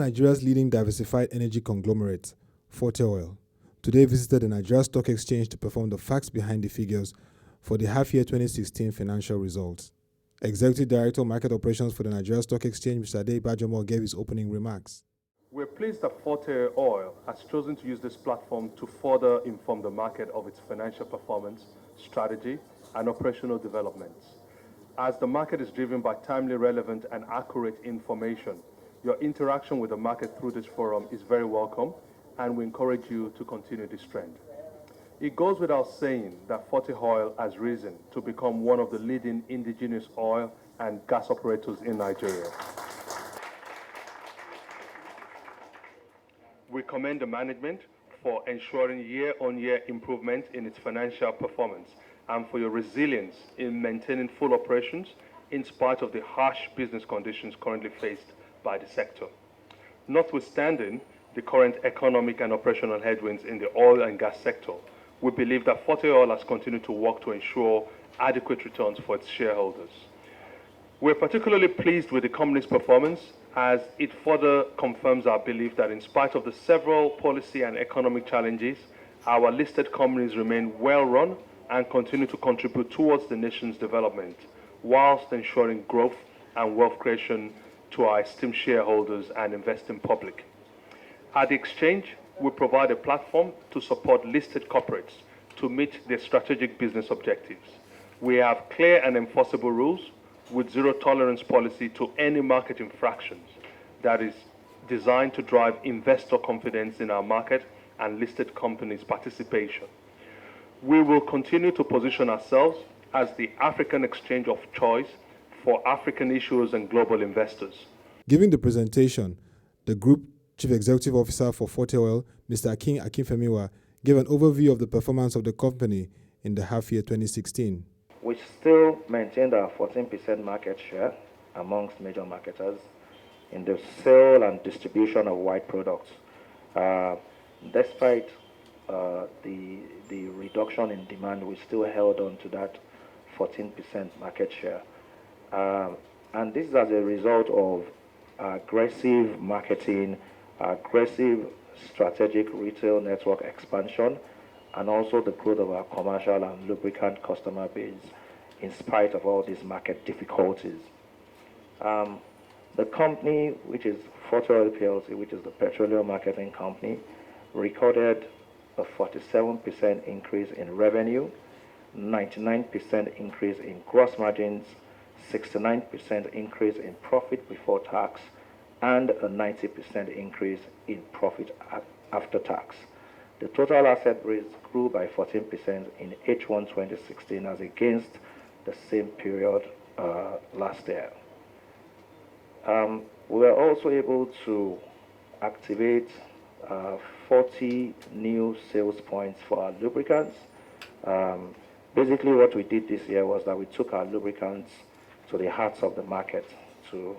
Nigeria's leading diversified energy conglomerate, Forte Oil, today visited the Nigeria Stock Exchange to perform the facts behind the figures for the half-year 2016 financial results. Executive Director of Market Operations for the Nigeria Stock Exchange, Mr. Ade Bajomo, gave his opening remarks. We're pleased that Forte Oil has chosen to use this platform to further inform the market of its financial performance, strategy, and operational developments. As the market is driven by timely, relevant, and accurate information, your interaction with the market through this forum is very welcome, and we encourage you to continue this trend. It goes without saying that Forte Oil has risen to become one of the leading indigenous oil and gas operators in Nigeria. We commend the management for ensuring year-on-year improvement in its financial performance and for your resilience in maintaining full operations in spite of the harsh business conditions currently faced by the sector. Notwithstanding the current economic and operational headwinds in the oil and gas sector, we believe that Forte Oil has continued to work to ensure adequate returns for its shareholders. We're particularly pleased with the company's performance as it further confirms our belief that in spite of the several policy and economic challenges, our listed companies remain well run and continue to contribute towards the nation's development, whilst ensuring growth and wealth creation to our esteemed shareholders and investing public. At the exchange, we provide a platform to support listed corporates to meet their strategic business objectives. We have clear and enforceable rules with zero tolerance policy to any market infractions that is designed to drive investor confidence in our market and listed companies' participation. We will continue to position ourselves as the African exchange of choice for African issuers and global investors. Giving the presentation, the Group Chief Executive Officer for Forte Oil, Mr. Akin Akinfemiwa, gave an overview of the performance of the company in the half-year 2016. We still maintained our 14% market share amongst major marketers in the sale and distribution of white products. Despite the reduction in demand, we still held on to that 14% market share. And this is as a result of aggressive marketing, aggressive strategic retail network expansion, and also the growth of our commercial and lubricant customer base in spite of all these market difficulties. The company, which is Forte Oil Plc, which is the petroleum marketing company, recorded a 47% increase in revenue, 99% increase in gross margins, 69% increase in profit before tax, and a 90% increase in profit after tax. The total asset base grew by 14% in H1 2016 as against the same period last year. We were also able to activate 40 new sales points for our lubricants. Basically what we did this year was that we took our lubricants to the hearts of the market, to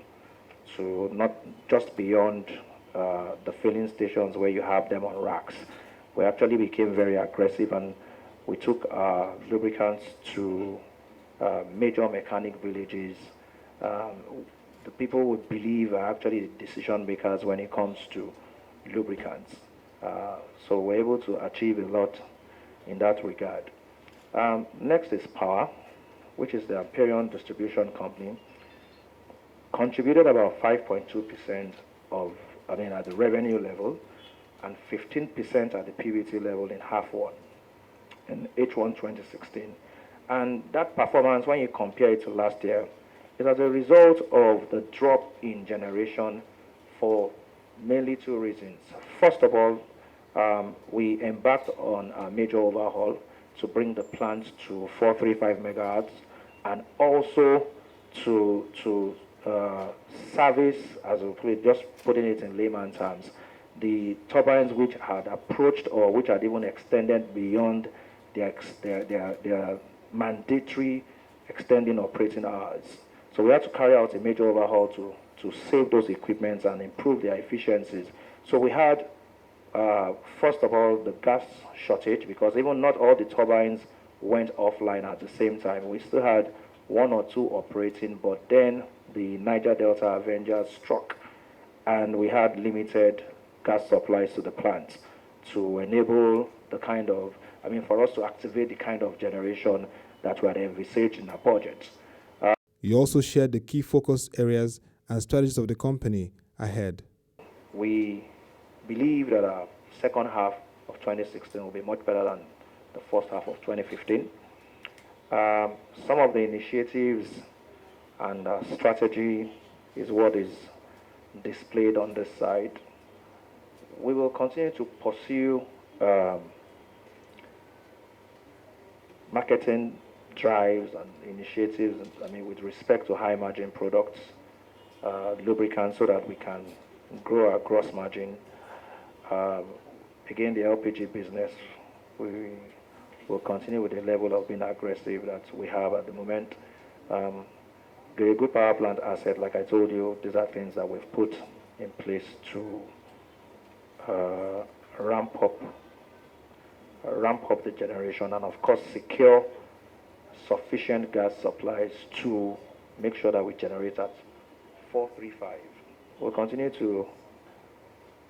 not just beyond the filling stations where you have them on racks. We actually became very aggressive and we took our lubricants to major mechanic villages. The people we believe are actually decision makers when it comes to lubricants. So we're able to achieve a lot in that regard. Next is Power, which is the Empyrean Distribution Company, contributed about 5.2% at the revenue level and 15% at the PBT level in half one, in H1 2016. And that performance, when you compare it to last year, is as a result of the drop in generation for mainly two reasons. First of all, we embarked on a major overhaul to bring the plant to 435 megahertz and also to service, as we put it, just putting it in layman terms, the turbines which had approached or which had even extended beyond their mandatory extending operating hours. So we had to carry out a major overhaul to save those equipments and improve their efficiencies. So we had, first of all, the gas shortage, because even not all the turbines went offline at the same time. We still had one or two operating, but then the Niger Delta Avenger struck and we had limited gas supplies to the plant to enable the kind of, for us to activate the kind of generation that we had envisaged in our budget. You also shared the key focus areas and strategies of the company ahead. We believe that our second half of 2016 will be much better than the first half of 2015. Some of the initiatives and strategy is what is displayed on this side. We will continue to pursue marketing drives and initiatives, with respect to high margin products, lubricants, so that we can grow our gross margin. Again, the LPG business, we will continue with the level of being aggressive that we have at the moment. The good power plant asset, like I told you, these are things that we've put in place to ramp up the generation, and of course secure sufficient gas supplies to make sure that we generate at 435. We'll continue to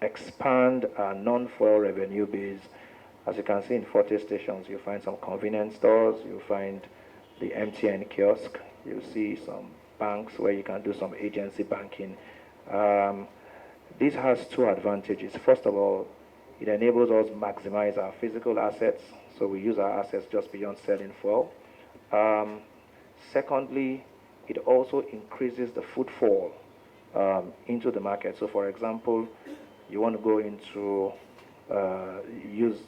expand our non-fuel revenue base. As you can see in Forte stations, you'll find some convenience stores, you'll find the MTN kiosk, you'll see some banks where you can do some agency banking. This has two advantages. First of all, it enables us to maximize our physical assets, so we use our assets just beyond selling fuel. Secondly, it also increases the footfall into the market. So for example, you want to go into use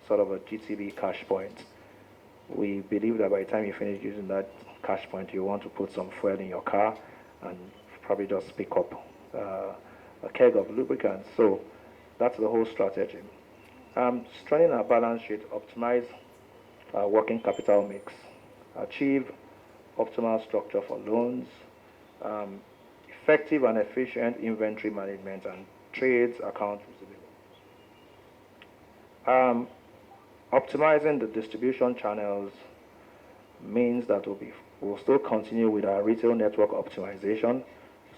sort of a GTB cash point. We believe that by the time you finish using that cash point, you want to put some fuel in your car and probably just pick up a keg of lubricants. So that's the whole strategy. Strengthen our balance sheet, optimize our working capital mix, achieve optimal structure for loans, effective and efficient inventory management, and trades account receivable. Optimizing the distribution channels means that we'll still continue with our retail network optimization.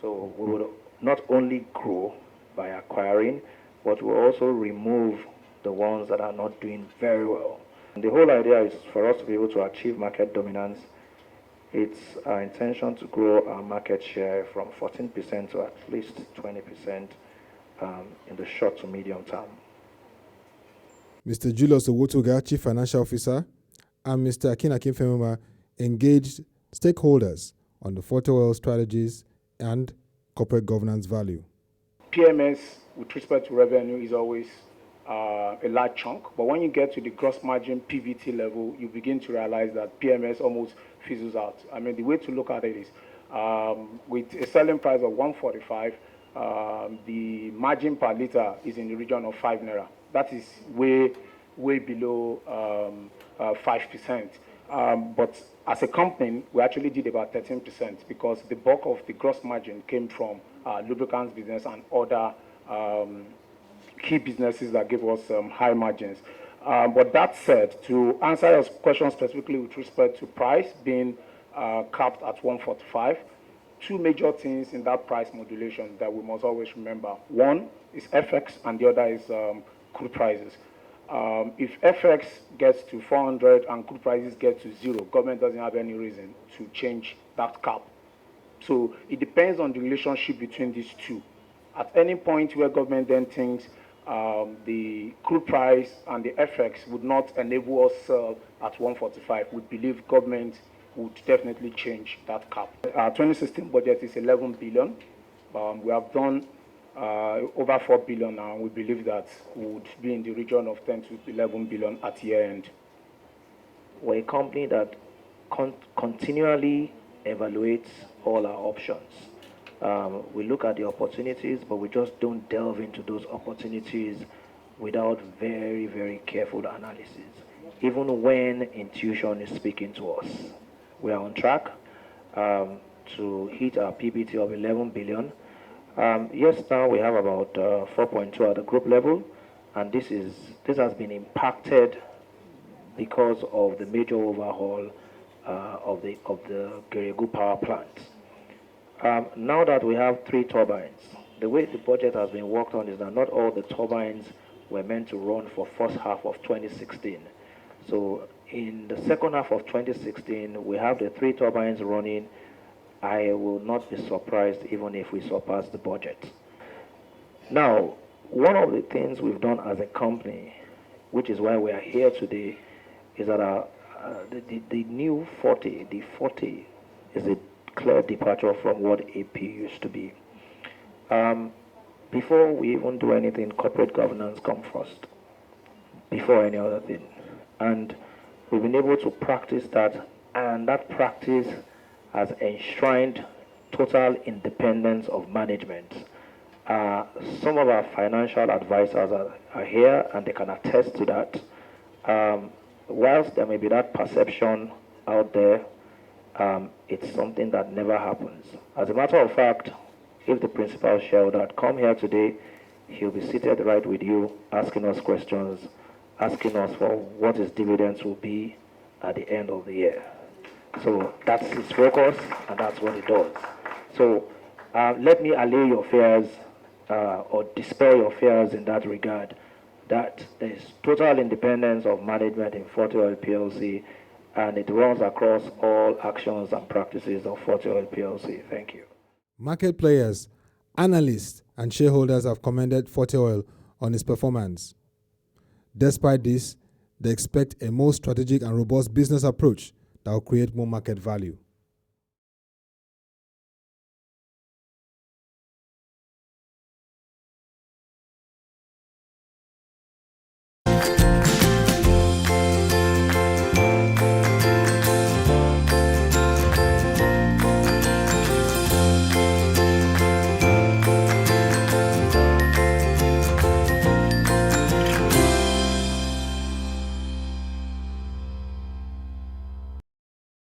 So we will not only grow by acquiring, but we'll also remove the ones that are not doing very well. And the whole idea is for us to be able to achieve market dominance. It's our intention to grow our market share from 14% to at least 20% in the short to medium term. Mr. Julius Owotoga, Chief Financial Officer, and Mr. Akin Akinfemiwa engaged stakeholders on the Forte Oil strategies and corporate governance value. PMS, with respect to revenue, is always a large chunk, but when you get to the gross margin PVT level, you begin to realize that PMS almost fizzles out. The way to look at it is with a selling price of 145, the margin per liter is in the region of 5 naira. That is way below 5%. But as a company, we actually did about 13% because the bulk of the gross margin came from lubricants business and other key businesses that give us high margins. But that said, to answer your question specifically with respect to price being capped at 145, two major things in that price modulation that we must always remember. One is FX and the other is crude prices. If FX gets to 400 and crude prices get to 0, government doesn't have any reason to change that cap. So it depends on the relationship between these two. At any point where government then thinks the crude price and the FX would not enable us sell at 145, we believe government would definitely change that cap. Our 2016 budget is 11 billion. We have done over 4 billion now. We believe that we would be in the region of 10 to 11 billion at year end. We're a company that continually evaluates all our options. We look at the opportunities, but we just don't delve into those opportunities without very, very careful analysis, even when intuition is speaking to us. We are on track to hit our PBT of 11 billion. Yes, now we have about 4.2 at the group level, and this has been impacted because of the major overhaul of the Geregu power plant. Now that we have 3 turbines, the way the budget has been worked on is that not all the turbines were meant to run for first half of 2016. So in the second half of 2016, we have the 3 turbines running. I will not be surprised even if we surpass the budget. Now, one of the things we've done as a company, which is why we are here today, is that the new Forte, the Forte, is a clear departure from what AP used to be. Before we even do anything, corporate governance comes first, before any other thing. And we've been able to practice that, and that practice has enshrined total independence of management. Some of our financial advisors are here, and they can attest to that. Whilst there may be that perception out there, it's something that never happens. As a matter of fact, if the principal shareholder had come here today, he'll be seated right with you, asking us questions, asking us for what his dividends will be at the end of the year. So that's his focus, and that's what he does. So let me allay your fears, or dispel your fears in that regard, that there is total independence of management in Forte Oil Plc, and it runs across all actions and practices of Forte Oil Plc. Thank you. Market players, analysts, and shareholders have commended Forte Oil on its performance. Despite this, they expect a more strategic and robust business approach that will create more market value.